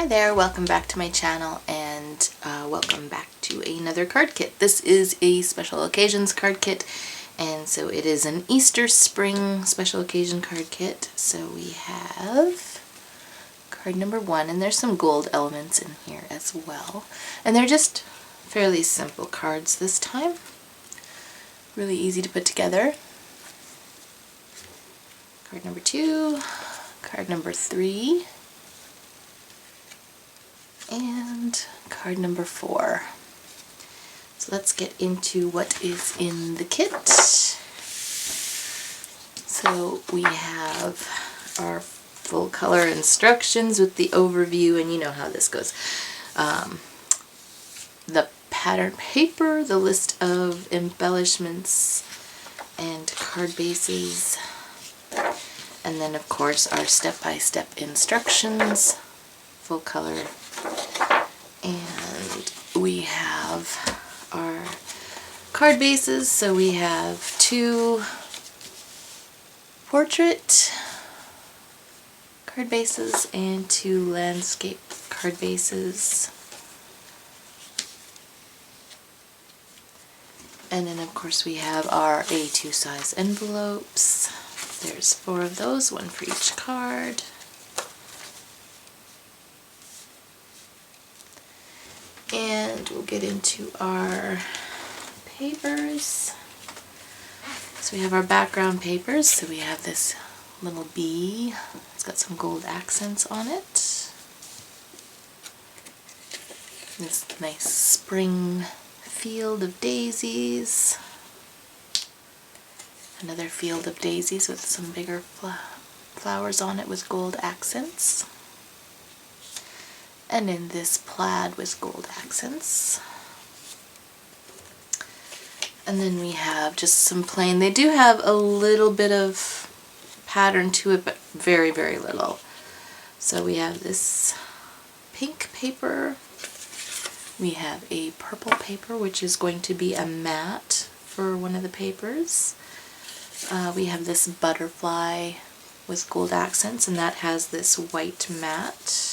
Hi there, welcome back to my channel and welcome back to another card kit. This is a special occasions card kit, and so it is an Easter spring special occasion card kit. So we have card number 1, and there's some gold elements in here as well. And they're just fairly simple cards this time. Really easy to put together. Card number 2, card number 3, and card number 4. So let's get into what is in the kit. So we have our full color instructions with the overview, and you know how this goes. The pattern paper, the list of embellishments and card bases, and then of course our step-by-step instructions, full color. And we have our card bases. So we have 2 portrait card bases and 2 landscape card bases. And then of course we have our A2 size envelopes. There's 4 of those, 1 for each card. And we'll get into our papers. So we have our background papers. So we have this little bee. It's got some gold accents on it. This nice spring field of daisies. Another field of daisies with some bigger flowers on it with gold accents. And in this plaid with gold accents. And then we have just some plain. They do have a little bit of pattern to it, but very, very little. So we have this pink paper. We have a purple paper, which is going to be a matte for one of the papers. We have this butterfly with gold accents, and that has this white matte.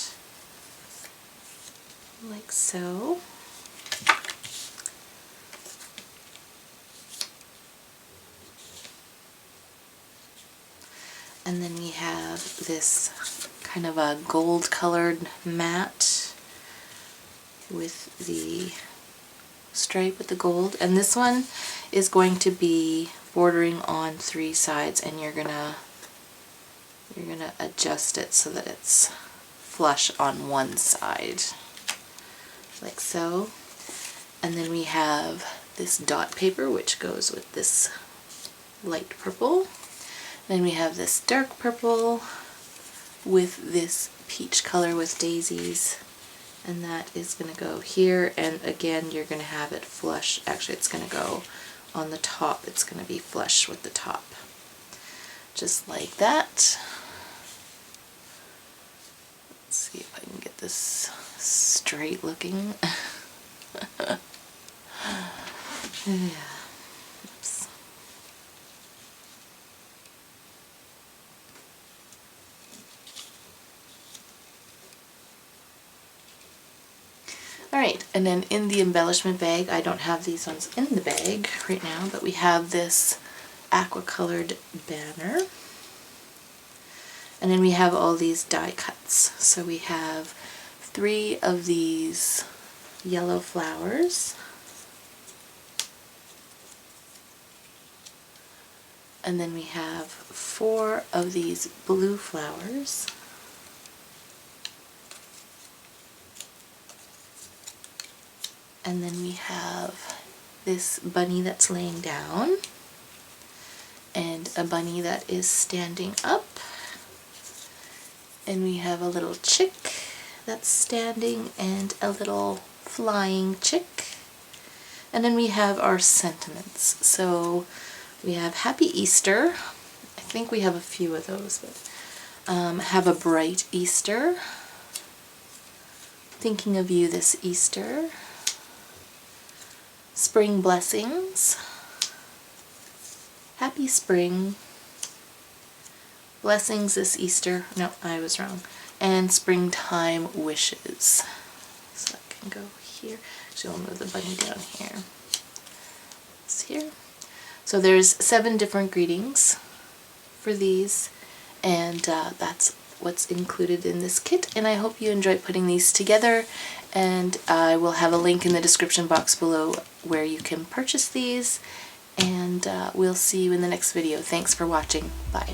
Like so. And then we have this kind of a gold colored matte with the stripe with the gold, and this one is going to be bordering on 3 sides, and you're gonna adjust it so that it's flush on one side. Like so. And then we have this dot paper, which goes with this light purple. Then we have this dark purple with this peach color with daisies, and that is going to go here, and again you're going to have it flush. Actually, it's going to go on the top. It's going to be flush with the top, just like that. Let's see if I can get this straight looking. Yeah. Oops. Alright, and then in the embellishment bag, I don't have these ones in the bag right now, but we have this aqua colored banner. And then we have all these die cuts. So we have 3 of these yellow flowers, and then we have 4 of these blue flowers, and then we have this bunny that's laying down and a bunny that is standing up, and we have a little chick that's standing and a little flying chick. And then we have our sentiments. So we have Happy Easter. I think we have a few of those, but have a bright Easter. Thinking of you this Easter. Spring blessings. Happy spring. Blessings this Easter. No, I was wrong. and Springtime Wishes. So I can go here. Actually, I'll move the bunny down here. It's here. So there's 7 different greetings for these, and that's what's included in this kit, and I hope you enjoy putting these together, and I will have a link in the description box below where you can purchase these, and we'll see you in the next video. Thanks for watching. Bye.